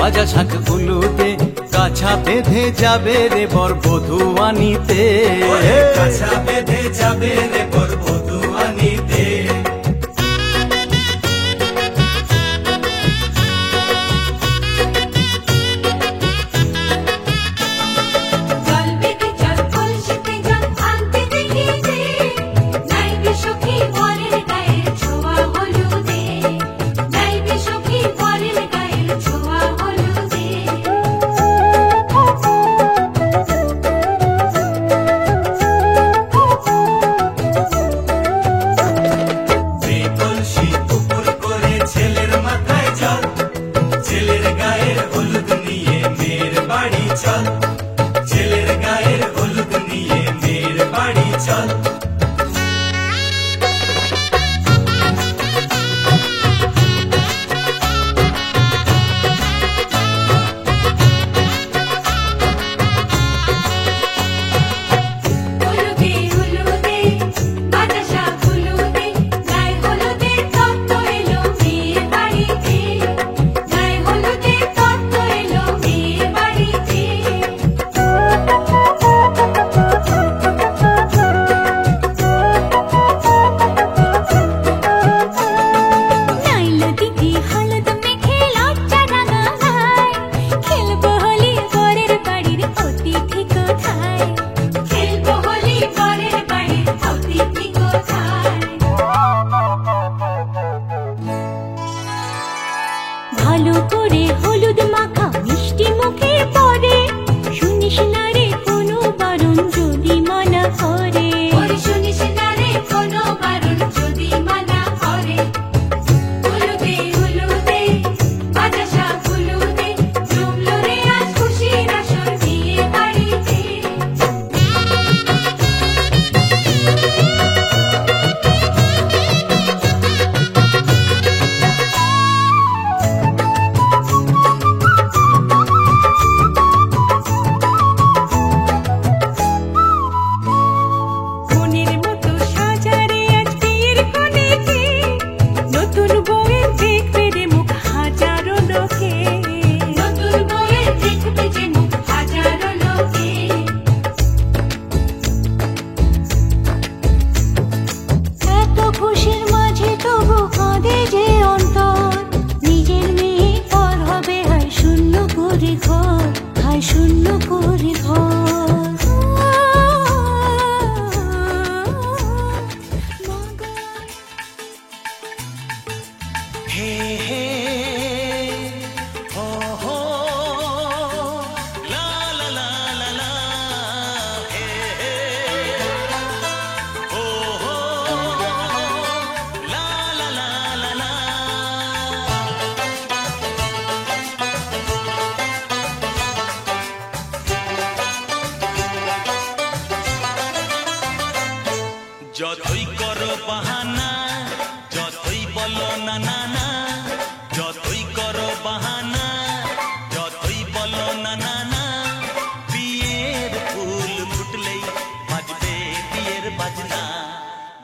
বাজা শাঁখ উলুদে কাছা বেঁধে যাবে রে বর বধূ আনিতে, কাছা বেঁধে যাবে রে বর বধূ আনিতে। ছেলের গায়ের হলুদ নিয়ে মেয়ের বাড়ি চল। ভালো করে হলুদ মাখা মিষ্টি মুখে পড়ে, শুনিস না রে কোনো বারণ যদি মানা করে, শুনিস না রে কোনো বারণ যদি মানা করে। হলুদে হলুদে বাজা শাঁখ হলুদে জমলো রে আজ খুশির আসর বিয়ে বাড়িতে। শূন্য করে ঘর হে হে হো হো লা লা লা লা লা হে হে হো হো লা লা লা লা লা। যতই করো বাহানা, যতই বলো না না না, যতই করো বাহানা, যতই বলো না না না, বিয়ের ফুল ফুটলেই বাজবে বিয়ের বাজনা।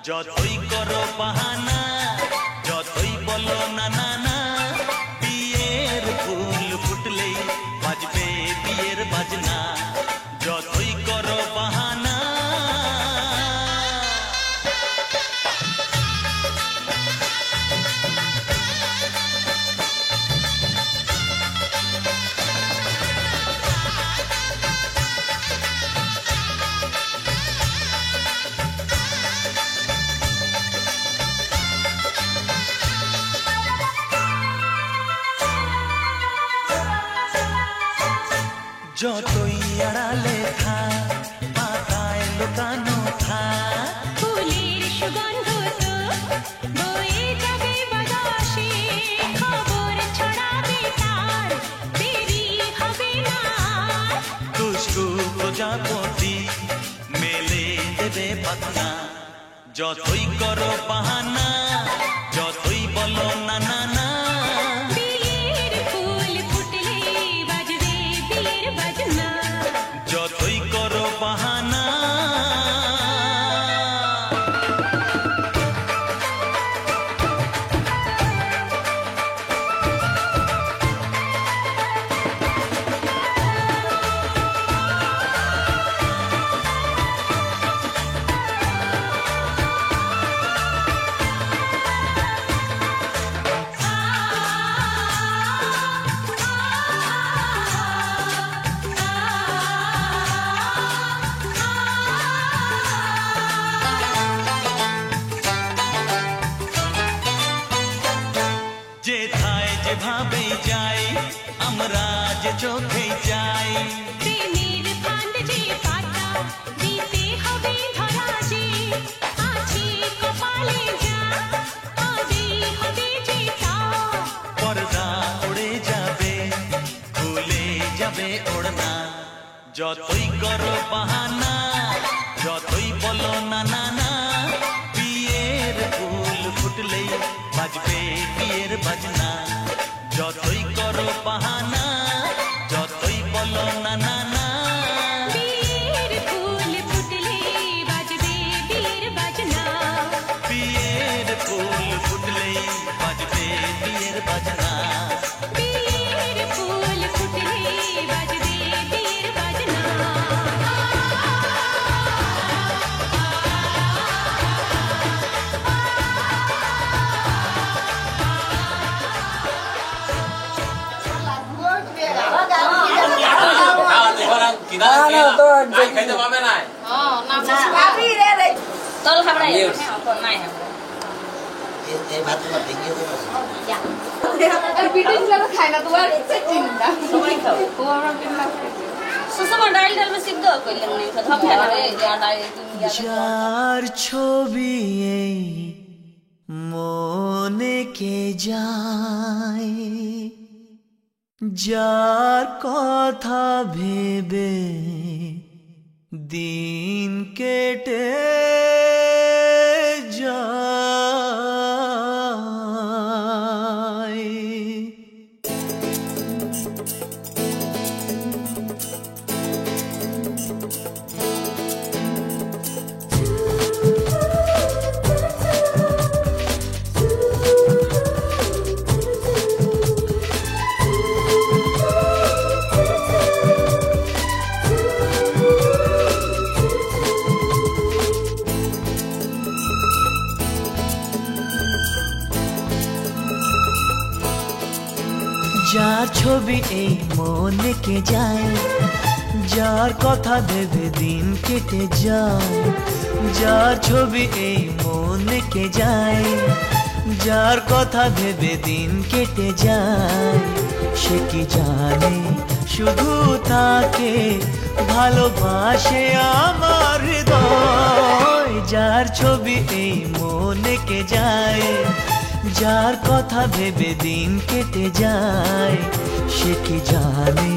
যতই করো বাহানা, যতই বলো না না না, বিয়ের ফুল ফুটলেই বাজবে বিয়ের বাজনা। যতই করো বাহানা। যতই আড়ালে থাক, পাতায় লুকানো থাক, ফুলের সুগন্ধ তো বয়ে যাবে বাতাসে, খবর ছড়াবে তার দেরি হবে না। খুশবু প্রজাপতি মেলে দেবে পাখনা। যতই করো বাহানা, যতই বলো না না না, বিয়ের ফুল ফুটলে বাজবে বিয়ের বাজনা। যতই করো বাহানা। যাই। প্রেমের ফান্ড যে পাতা দিতে হবে ধরা যে আছে কপালে যা আজই হবে যে তা। পর্দা উড়ে যাবে, খুলে যাবে ওড়না, যতই করো বাহানা, যতই বলো না না না, বিয়ের ফুল ফুটলেই বাজবে বিয়ের বাজনা। যতই করো বাহানা, যতই বলো না না না, বিয়ের ফুল ফুটলে বাজবে বিয়ের বাজনা। বিয়ের ফুল ফুটলেই বাজবে বিয়ের বাজনা। বিয়ের ফুল ফুটলে বাজবে বিয়ের বাজনা। তল খাবার নাই সুষমা ডাল ডাল সিদ্ধ করলেন না ধপে না রে ডাল যার ছবি এই মনে কে যায়, যার কথা ভেবে দিন কেটে যায়। যার ছবি এই মনে কে যায়, যার কথা ভেবে দিন কেটে যায়। যার ছবি এই মনে কে যায়, যার কথা ভেবে দিন কেটে যায়। সে কি জানে শুধু তাকে ভালোবাসে আমার হৃদয়। যার ছবি এই মনে কে যায়, যার কথা ভেবে দিন কেটে যায়। সে কি জানে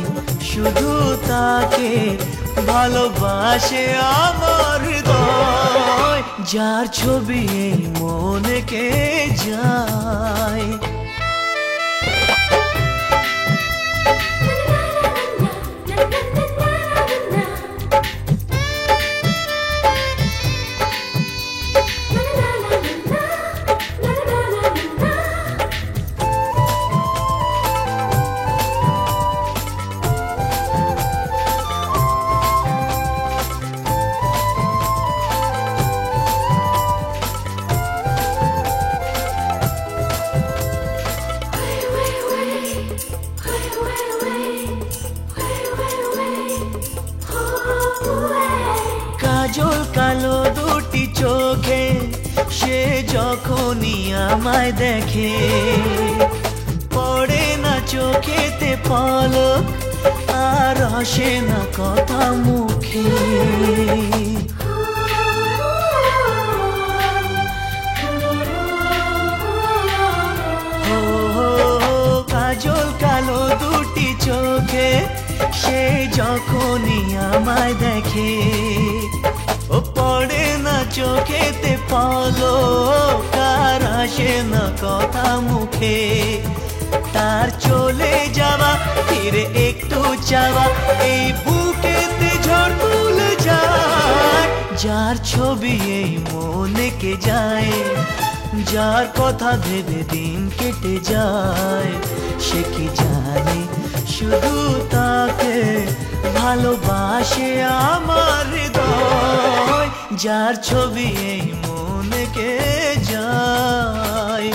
শুধু তাকে ভালোবাসে আমার হৃদয়। যার ছবি এই মনে কে যায়। কাজল কালো দুটি চোখে সে যখনই আমায় দেখে, পড়ে না চোখেতে পলক আর আসে না কথা মুখে। কাজল কালো দুটি চোখে সে যখনই আমায় দেখে, ও পড়ে না চোখেতে পলক আর আসে না কথা মুখে। তার চলে যাওয়া ফিরে একটু চাওয়া এই বুকেতে ঝড় তুলে যায়। যার ছবি এই মনে কে যায়, যার কথা ভেবে দিন কেটে যায়। সে কি জানে শুধু তাকে ভালোবাসে আমার হৃদয়। যার ছবি এই মনে কে যায়।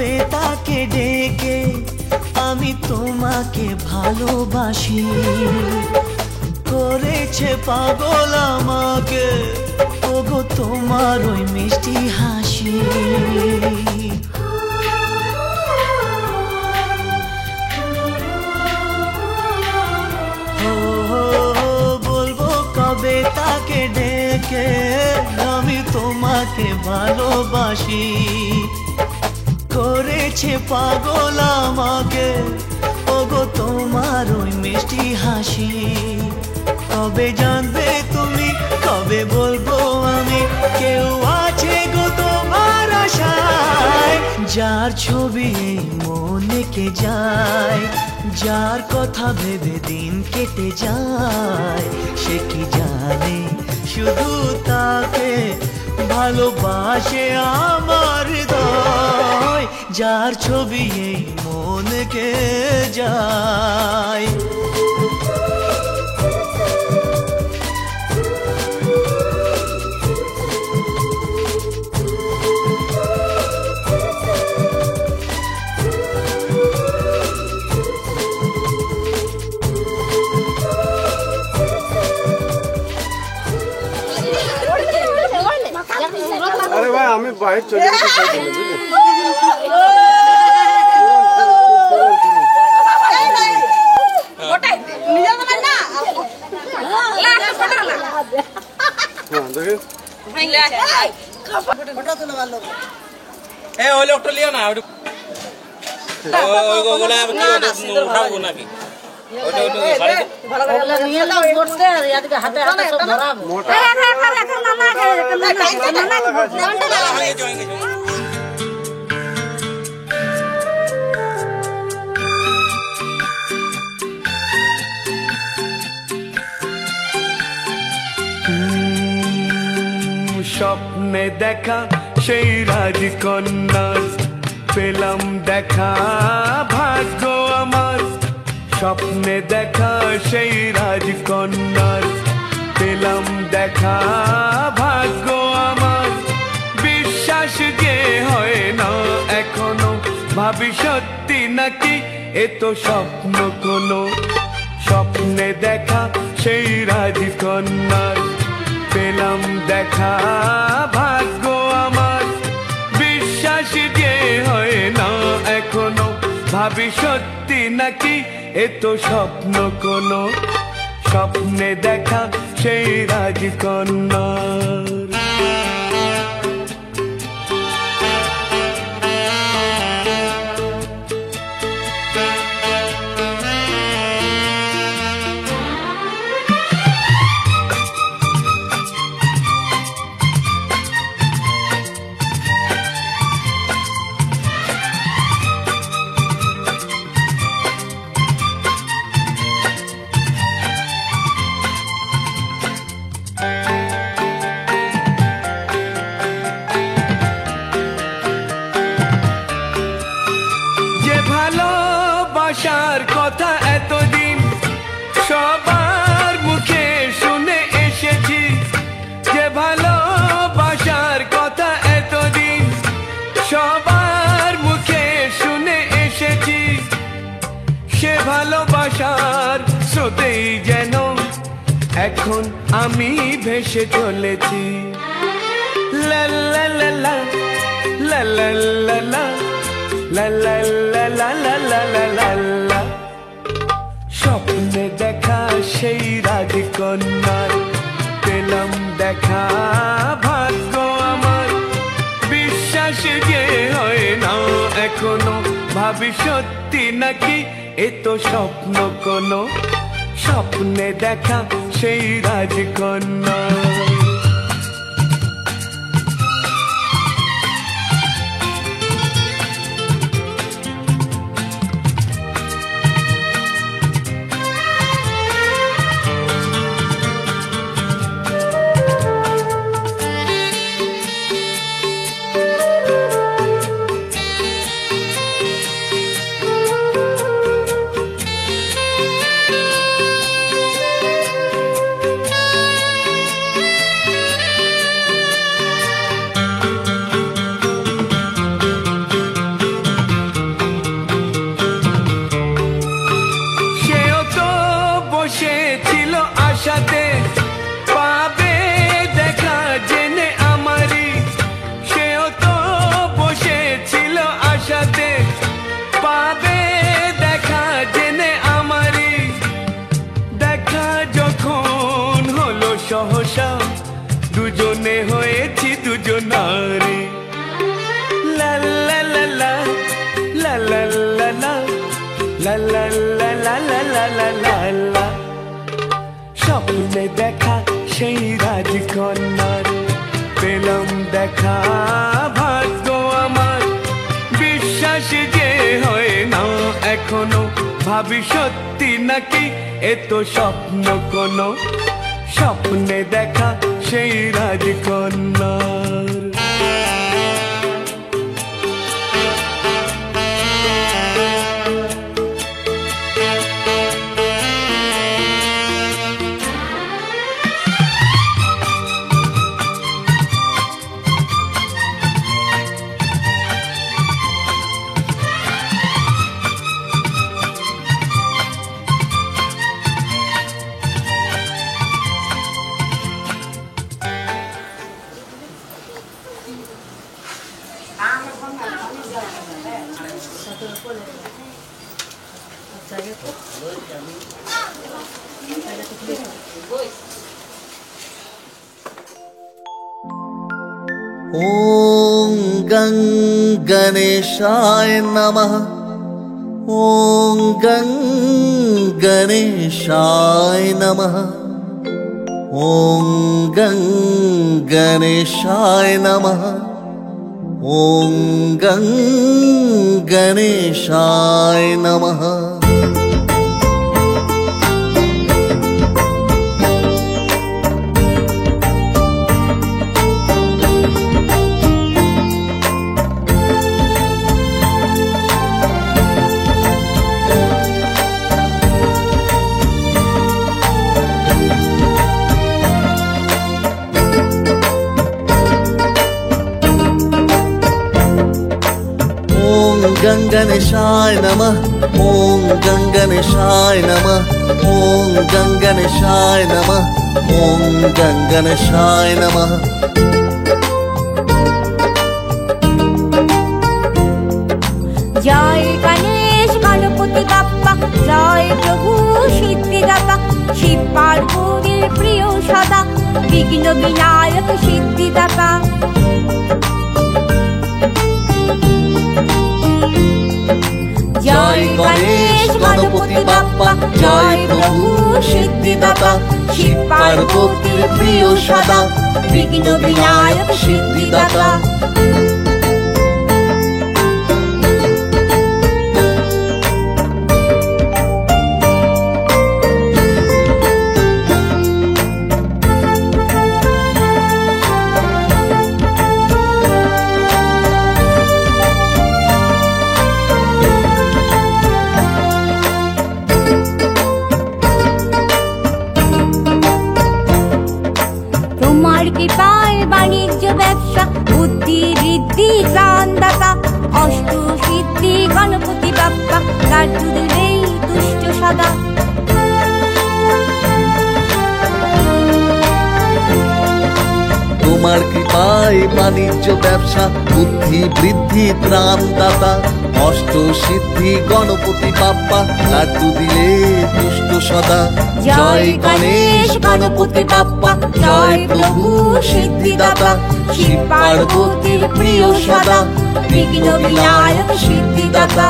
কবে তাকে ডেকে আমি তোমাকে ভালোবাসি, করেছে পাগল আমাকে ওগো তোমার ওই মিষ্টি হাসি। বলবো কবে তাকে ডেকে আমি তোমাকে ভালোবাসি, করেছে পাগল আমাকে ওগো তোমার ওই মিষ্টি হাসি। কবে জানবে তুমি, কবে বলবো আমি, কেউ আছে গো তোমার আশায়, যার ছবি এই মনে কে যায়, যার কথা ভেবে দিন কেটে যায়, সে কি জানে শুধু তাকে ভালোবাসে আমার হৃদয়, যার ছবি এই মনে কে যায়। আরে ভাই আমি বাইরে চলে যেতে চাই বুঝলি। ওই লোকটা লিও না, উঠাবো নাকি? স্বপ্নে দেখা সেই রাজকন্যা পেলাম দেখা, ভাগ্য আমার স্বপ্নে দেখা সেই রাজকন্যার পেলাম দেখা, ভাগ্য আমার বিশ্বাস যে হয় না এখনো, ভাবি সত্যি নাকি এ তো স্বপ্ন কোনো। স্বপ্নে দেখা সেই রাজকন্যার পেলাম দেখা, ভাগ্য আমার বিশ্বাস যে হয় না এখনো, ভাবি সত্যি নাকি এ তো স্বপ্ন কোনো। স্বপ্নে দেখা সেই রাজকন্যার ভালোবাসার কথা এতদিন সবার মুখে শুনে এসেছি, যে ভালোবাসার কথা এতদিন সবার মুখে শুনে এসেছি, সে ভালোবাসার স্রোতেই যেন এখন আমি ভেসে চলেছি। লা লা লা লা লা লা লা লা লা লা লা লা লা লা লা লা লা। স্বপ্নে দেখা সেই রাজকন্যার পেলাম দেখা, ভাগ্য আমার বিশ্বাস যে হয় না এখনো, ভাবি সত্যি নাকি এ তো স্বপ্ন কোনো। স্বপ্নে দেখা সেই রাজকন্যা দুজনে হয়েছি দুজনারে লা লা লা লা লা লা লা লা লা লা লা লা লা লা লা লা। স্বপ্নে দেখা সেই রাজকন্যার পেলাম দেখা ভাগ্য আমার বিশ্বাস যে হয় না এখনো ভাবি সত্যি নাকি এ তো স্বপ্ন কোনো স্বপ্নে দেখা সেই রাজকন্যার ॐ गं गणेशाय नमः ॐ गं गणेशाय नमः ॐ गं गणेशाय नमः ॐ गं गणेशाय नमः। गं गणेशाय नमः ॐ गं गणेशाय नमः ॐ गं गणेशाय नमः ॐ गं गणेशाय नमः। जय गणेश गणपति बाप्पा जय प्रभु सिद्धिदाता शिव पार्वतीर प्रिय सदा विघ्न विनायक सिद्धिदाता। जय गणेश गणपति बाप्पा जय प्रभु सिद्धिदाता शिव पार्वतीर प्रिय सदा विघ्न विनायक सिद्धिदाता। कृपाय वाणिज्य व्यवसा बुद्धि ऋद्धि त्राणदाता अष्ट सिद्धि गणपति बाप्पा लाड्डू दिले तुष्ट सदा। তোমার কৃপায় বাণিজ্য ব্যবসা বুদ্ধি বৃদ্ধি ত্রাণদাতা অষ্ট সিদ্ধি গণপতি বাপ্পা লাড্ডু দিলে তুষ্ট সদা। জয় গণেশ গণপতি বাপ্পা জয় প্রভু সিদ্ধিদাতা শিব পার্বতীর প্রিয় সদা বিঘ্ন বিনায়ক সিদ্ধিদাতা।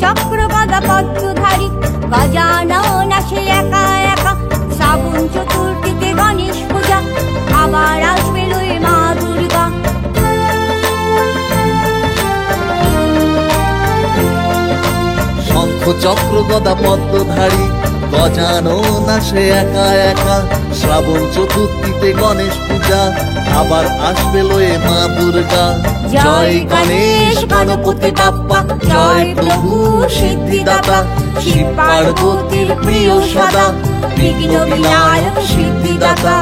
চক্র গদা পদ্মধারী গজানন আসে একা একা শ্রাবণ চতুর্থীতে গণেশ পূজা আবার আসবে লয়ে মা দুর্গা। শঙ্খ চক্র গদা পদ্মধারী গজানন আসে একা একা শ্রাবণ চতুর্থীতে গণেশ পূজা আবার আসবে লয়ে মা দুর্গা। জয় গণেশ গণপতি বাপ্পা জয় প্রভু সিদ্ধিদাতা শিব পার্বতীর প্রিয় সদা বিঘ্ন বিনায়ক সিদ্ধিদাতা।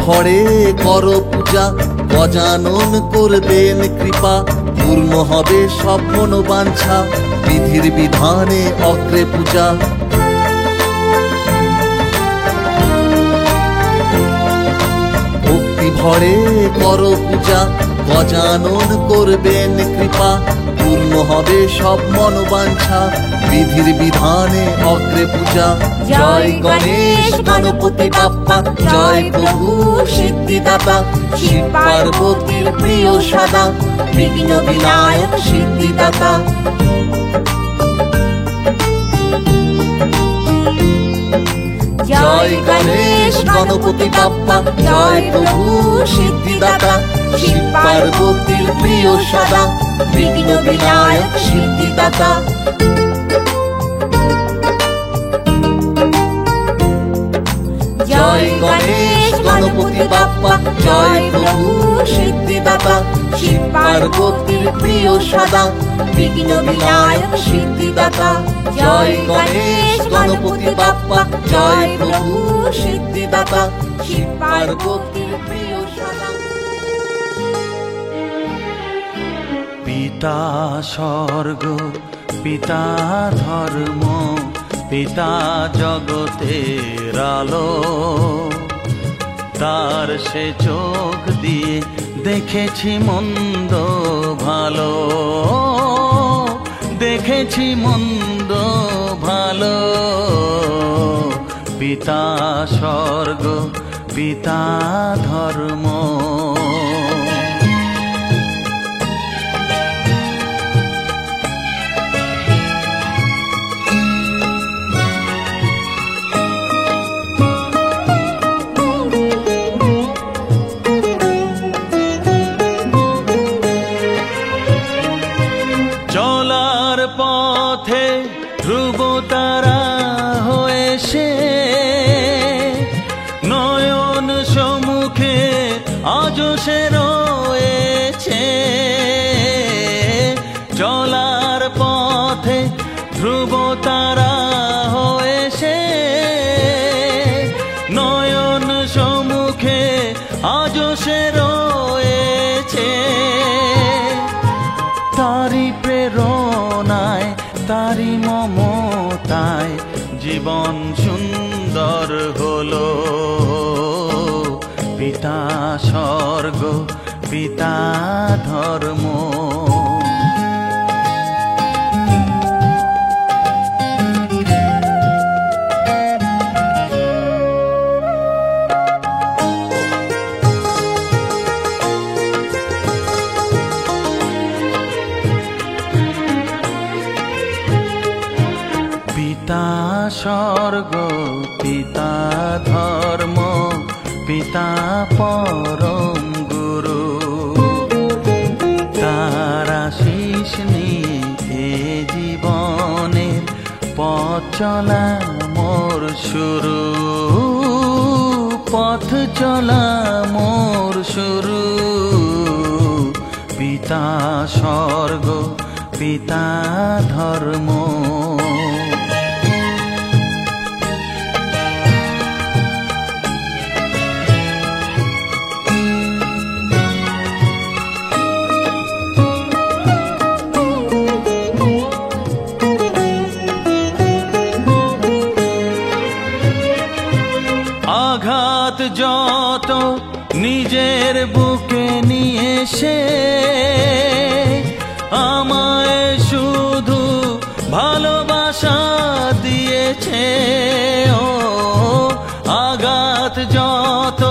ভরে করো পূজা, গজানন করবেন কৃপা, পূর্ণ হবে সব মনোবাঞ্ছা, বিধির বিধানে অগ্রে পূজা। ভক্তি ভরে করো পূজা, গজানন করবেন কৃপা, পূর্ণ হবে সব মনোবাঞ্ছা, বিধির বিধানে অগ্রে পূজা। জয় গণেশ গণপতি বাপ্পা, জয় প্রভু সিদ্ধিদাতা, শিব পার্বতীর প্রিয় সদা, বিঘ্ন বিনায়ক সিদ্ধিদাতা। জয় গণেশ গণপতি বাপ্পা, জয় প্রভু সিদ্ধিদাতা, শিব পার্বতীর প্রিয় সদা, বিঘ্ন বিনায়ক সিদ্ধিদাতা। জয় গণেশ গণপতি বাপ্পা, জয় প্রভু সিদ্ধিদাতা, শিব পার্বতীর প্রিয় সদা, বিঘ্ন বিনায়ক সিদ্ধিদাতা। জয় গণেশ গণপতি বাপ্পা, জয় প্রভু সিদ্ধিদাতা, শিব পার্বতীর প্রিয় সদা। পিতা স্বর্গ, পিতা ধর্ম, পিতা জগতের আলো, তার সে চোখ দিয়ে দেখেছি মন্দ ভালো, দেখেছি মন্দ ভালো। পিতা স্বর্গ, পিতা ধর্ম। চলার পথে ধ্রুব তারা হয়ে সে, নয়ন সম্মুখে আজ সে রয়েছে। চলার পথে ধ্রুব তারা হয়ে সে, নয়ন সম্মুখে আজ সে রয়েছে। তারি প্রেরণায়, তারি মমতায় জীবন সুন্দর হলো। পিতা স্বর্গ, পিতা ধর্ম। পিতা স্বর্গ, পিতা ধর্ম, পিতা পরম গুরু, তার আশীষ নিয়ে এ জীবনের পথ চলা মোর শুরু, পথ চলা মোর শুরু। পিতা স্বর্গ, পিতা ধর্ম। আঘাত যত নিজের বুকে নিয়ে সে, আমায় শুধু ভালোবাসা দিয়েছে। ও আঘাত যত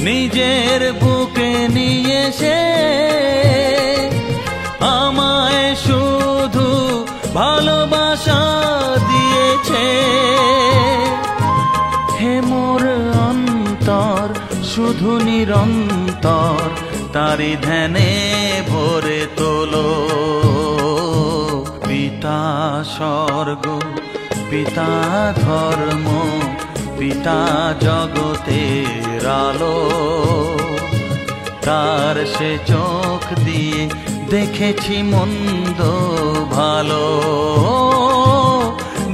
নিজের বুকে নিয়ে সে, আমায় শুধু ভালোবাসা দিয়েছে। হে মোর অন্তর শুধু নিরন্তর তারি ধ্যানে ভরে তোলো। পিতা স্বর্গ, পিতা ধর্ম, পিতা জগতের আলো, তার সে চোখ দিয়ে দেখেছি মন্দ ভালো,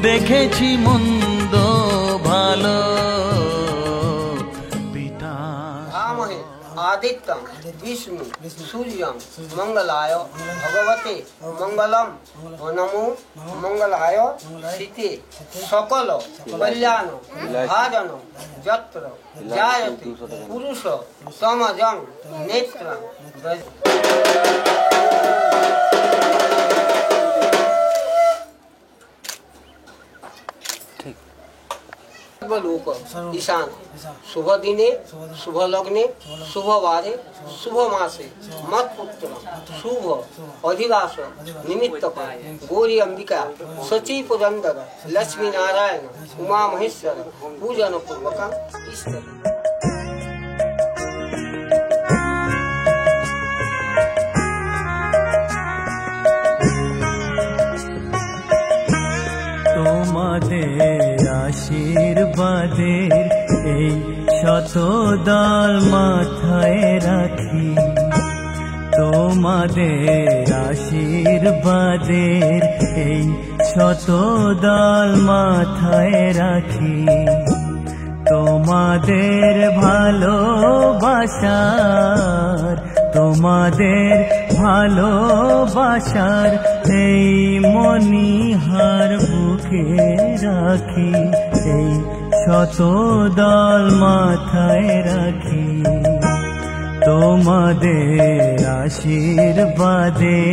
দেখেছি মন্দ ভালো। পিতা आदित्यं विष्णु सूर्यं मंगलाय भगवते मंगलम नमो मंगलाय सीते सकल कल्याण भाजन यत्र जायते पुरुष तमजं नेत्र लोक ईशान शुभ दिने शुभ लग्ने शुभ वारे शुभ मासे मत पुत्र शुभ अधिवास निमित्त गौरी अंबिका सची पुरंदर लक्ष्मी नारायण उमा महेश्वर पूजन पूर्वक ईश्वर আশীর্বাদের এই শত দল মাথায় রাখি তোমাদের আশীর্বাদের এই শত দল মাথায় রাখি তোমাদের ভালোবাসার এই মণিহার বুকে রাখি এই শত দল মাথায় রাখি তোমাদের আশীর্বাদে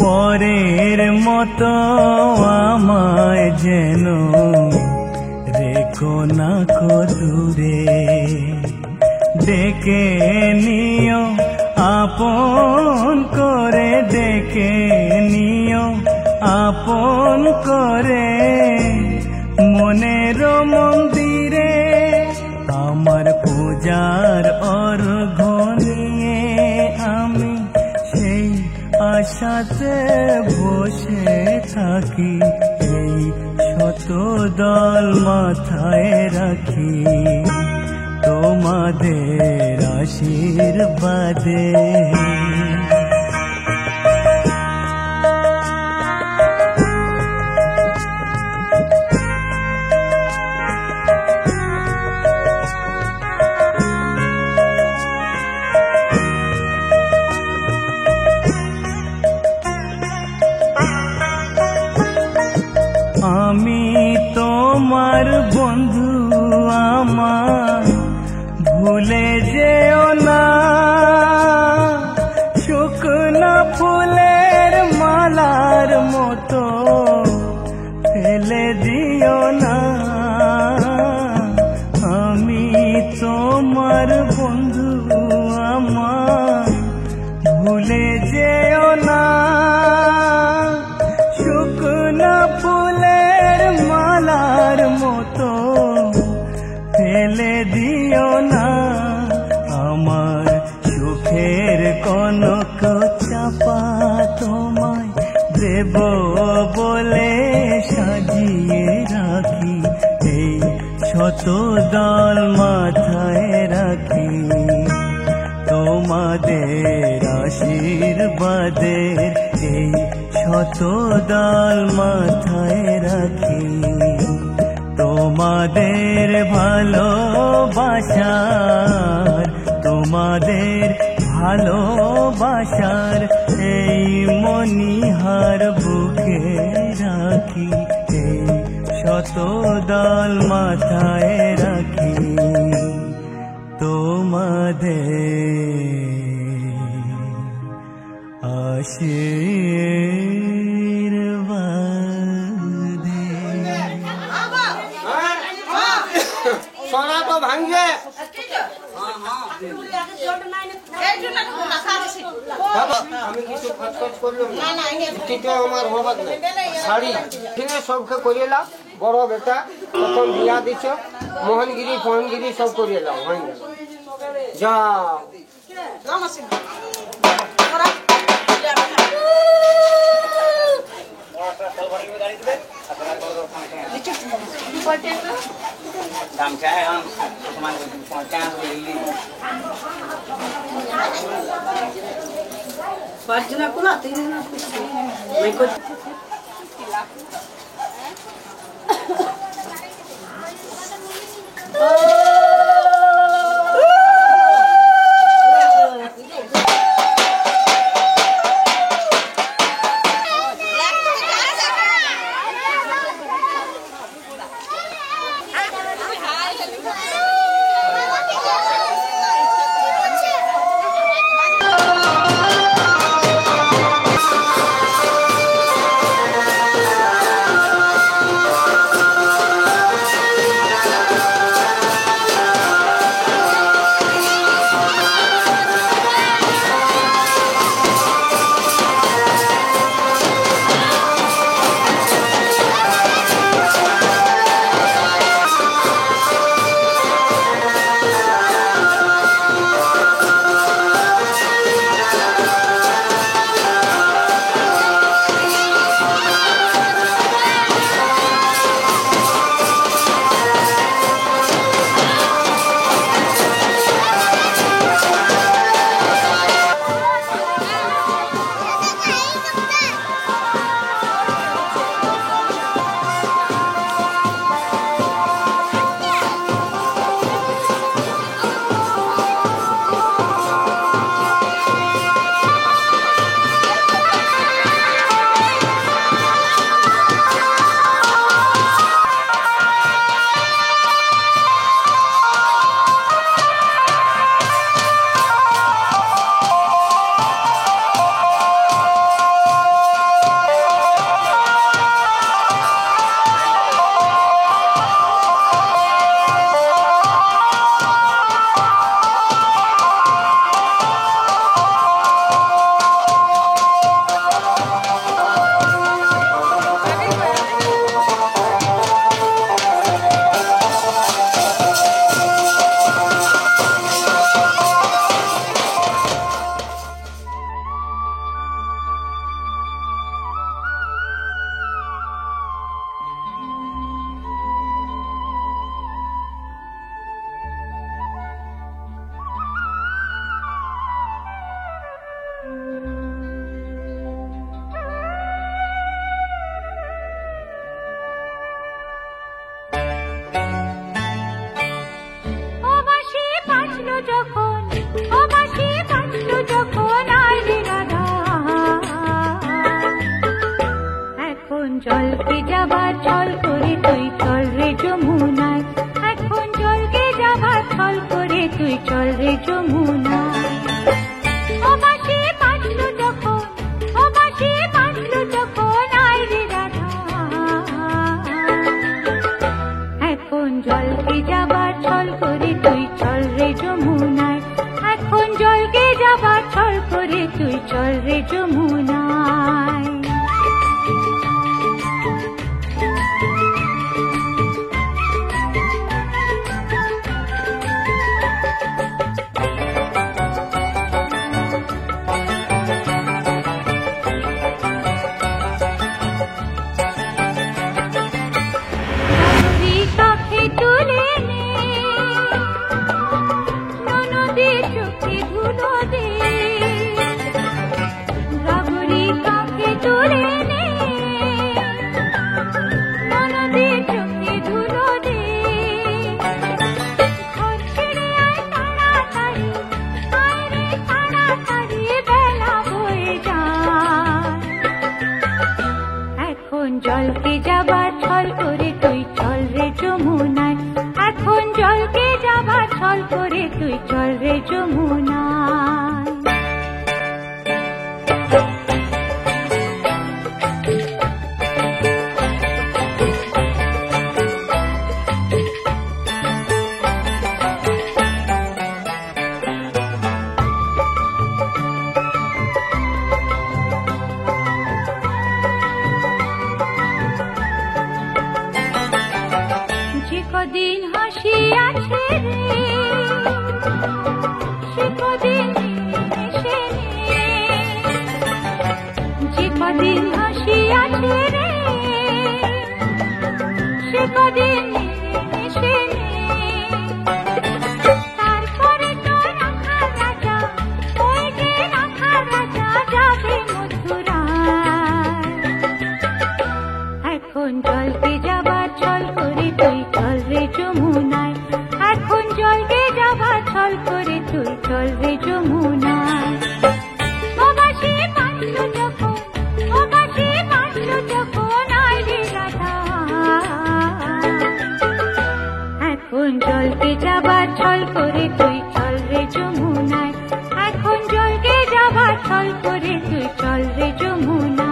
পরের মতো আমায় যেন রেখো না কো দূরে ডেকে নিও আপন করে ডেকে নিও আপন করে মনের মন্দিরে আমার পূজার অর্ঘ্য নিয়ে আমি সেই আশাতে বসে থাকি এই শত দল মাথায় রাখি তোমাদের আশীর্বাদে আমি তোমার বন্ধু আমার ভুলে যেও না শুকনো ফুলের মালার মতো ফেলে দিও না আমি তোমার বন্ধু আমার ভুলে যেও না শুকনো ফুলের মালার মতো ফেলে দিও না আমার সুখের কনক চাপা তোমায় দেব বলে সাজিয়ে রাখি এই শত দল মাথায় রাখি তোমাদের আশীর্বাদের এই শত দল মাথায় রাখি তোমাদের ভালোবাসার এই মণিহার বুকে রাখি এই শত দল মাথায় রাখি তোমাদের আশীর্বাদে सोना तो भांगे আমি কিছু খরচ করলাম না আমার হবার না শাড়ি ঠিক সবকে করিয়েলাম বড় বেটা প্রথম বিয়া দিছ মোহনগিরি সব করিয়েলাম হয়ে গেল যা Important গামছা এখন বর্তমান পঞ্চাশ মিলি Pagina kula tingin na may kod. জলকে যাবার ছল করে তুই চল রে যমুনায়, এখন জলকে যাবার ছল করে তুই চল রে যমুনায়। ও বাঁশি বাজলো যখন, ও বাঁশি বাজলো যখন আয় রে রাধা, এখন জলকে যাবার ছল করে তুই চল রে যমুনায়, এখন জলকে যাবার ছল করে তুই চল রে যমুনায়। জলকে যাবার ছল করে তুই চল রে যমুনায়, এখন জলকে যাবার ছল করে তুই চল রে যমুনায়। কদিন হাসি আছে রে, সে কদিন এসে রে, যে কদিন হাসি আছে রে, সে কদিন এসে রে, জলকে যাবার ছল করে তুই চল রে যমুনায়, এখন জলকে যাবার ছল করে তুই চল রে যমুনায়। ও বাঁশি বাজলো যখন, ও বাঁশি বাজলো যখন আয় রে রাধা, এখন জলকে যাবার ছল করে তুই চল রে যমুনায়, এখন জলকে যাবার ছল করে তুই চল রে যমুনায়।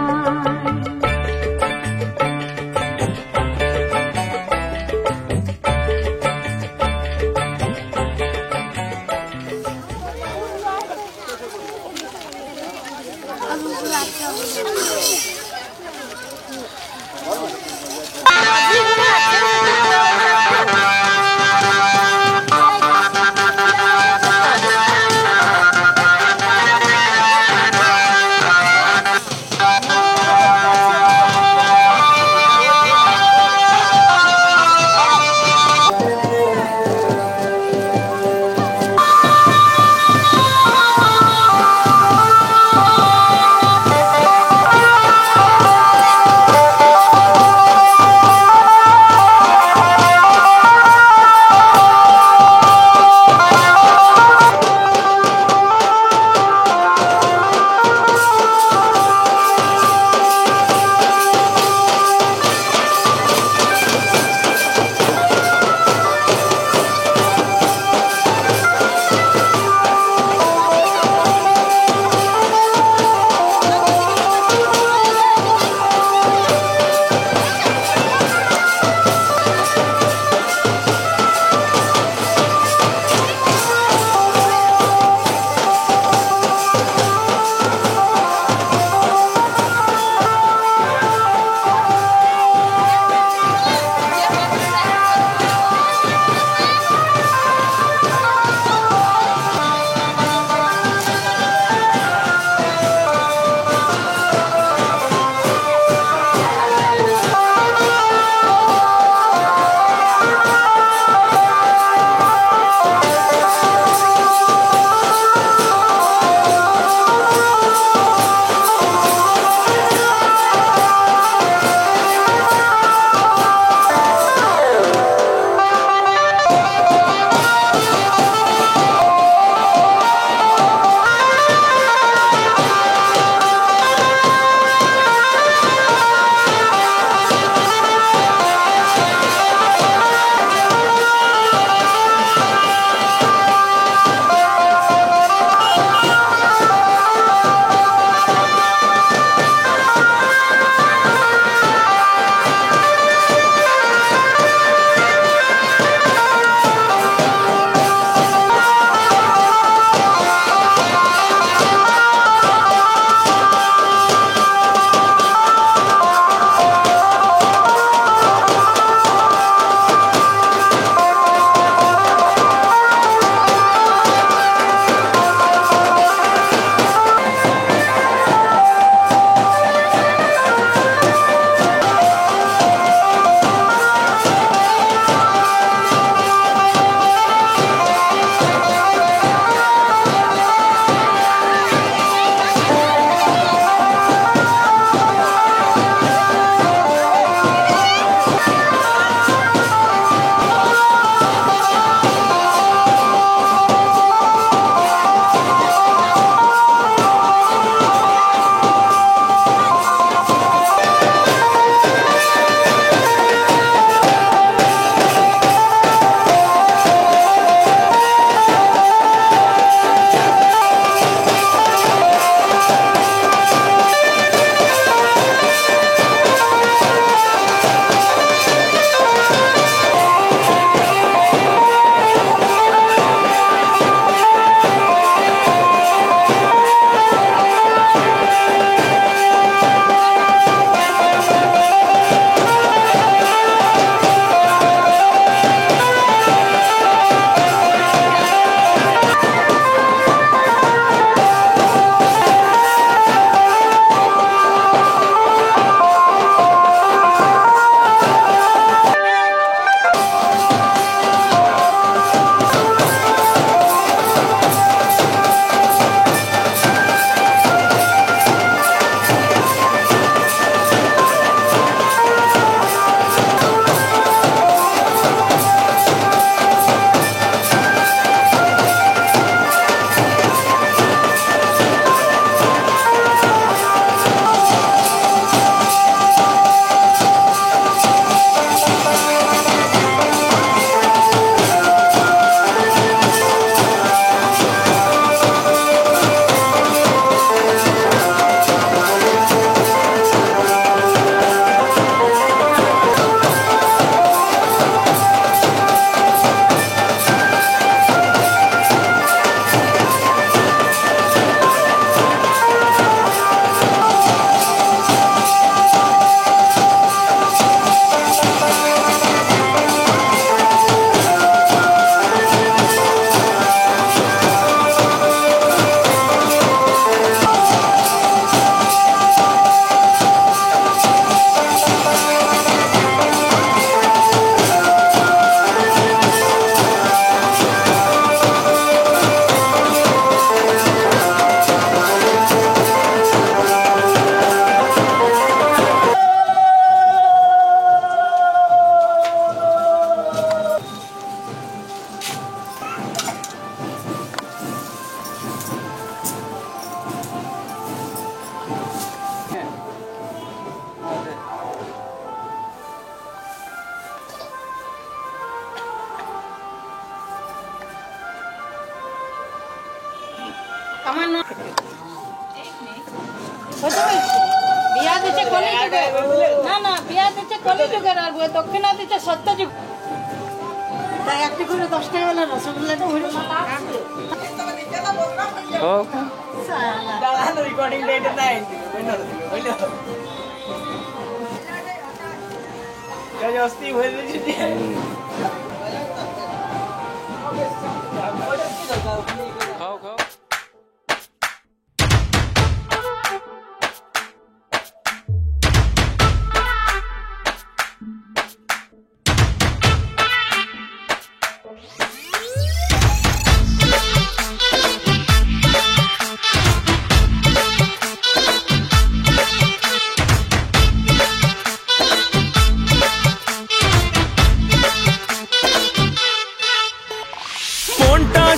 Thank you. আমার বিয়া দিচ্ছে কলি যুগে না না বিয়া দিচ্ছে কলি যুগের আর দক্ষিণা দিচ্ছে সত্য যুগ তাই একটি করে 10 টাকা হলে রসগোল্লাটা হইলো রেকর্ডিং ডেটে নাই অস্তি হয়ে যাচ্ছে খাও খাও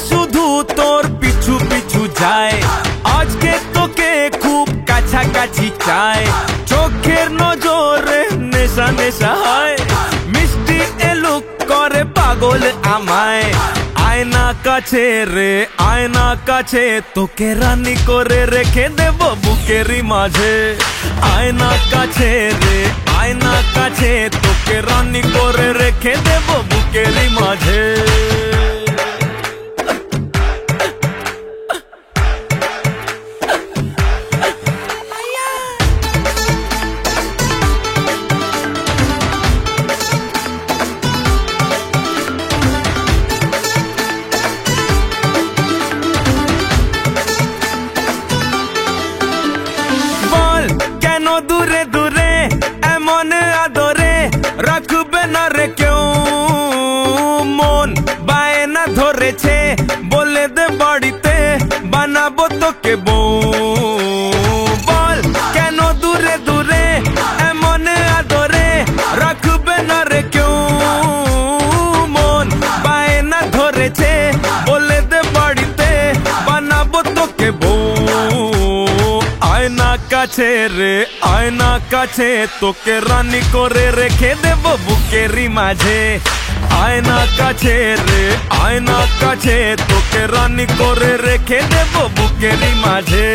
শুধু তোর পিছু পিছু যায় আজকে তোকে খুব কাছাকাছি চায় চোখের নজরে নেশা নেশা হয় মিষ্টি এলুক করে পাগল আমায় আয়না কাছে রে আয়না কাছে তোকে রানী করে রেখে দেব বুকেরই মাঝে আয়না কাছে রে আয়না কাছে তোকে রানী করে রেখে দেব বুকেরই মাঝে দূরে দূরে এমন আদরে রাখবে না রে কেউ মন বায়না ধরেছে বলে দে বাড়িতে বানাবো তোকে বউ বল কেন দূরে দূরে এমন আদরে রাখবে না রে কেউ মন বায়না ধরেছে বলে দে বাড়িতে বানাবো তোকে বউ আয়না কাছে রে আয়না কাছে তোকে রানী করে রেখে দেব বুকেরই মাঝে আয়না কাছে রে আয়না কাছে তোকে রানী করে রেখে দেব বুকেরই মাঝে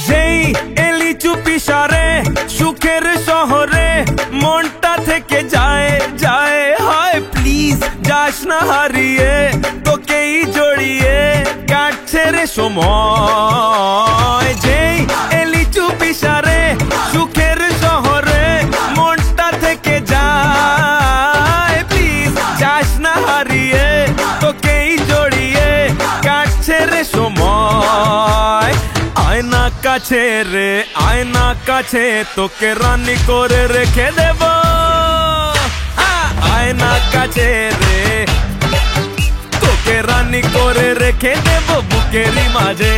যেই এলি চুপি সারে সুখের শহরে মনটা থেকে যায় যায় হায় প্লিজ যাস না হারিয়ে তোকেই জড়িয়ে কাটছে রে সময় যেই এলি চুপি সারে সুখের শহরে মনটা থেকে যায় প্লিজ যাস না হারিয়ে তোকেই জড়িয়ে কাটছে রে সময় আয়না কাছে রে আয়না কাছে তোকে রানী করে রেখে দেব আয়না কাছে রে তোকে রানী করে রেখে দেব বুকেরই মাঝে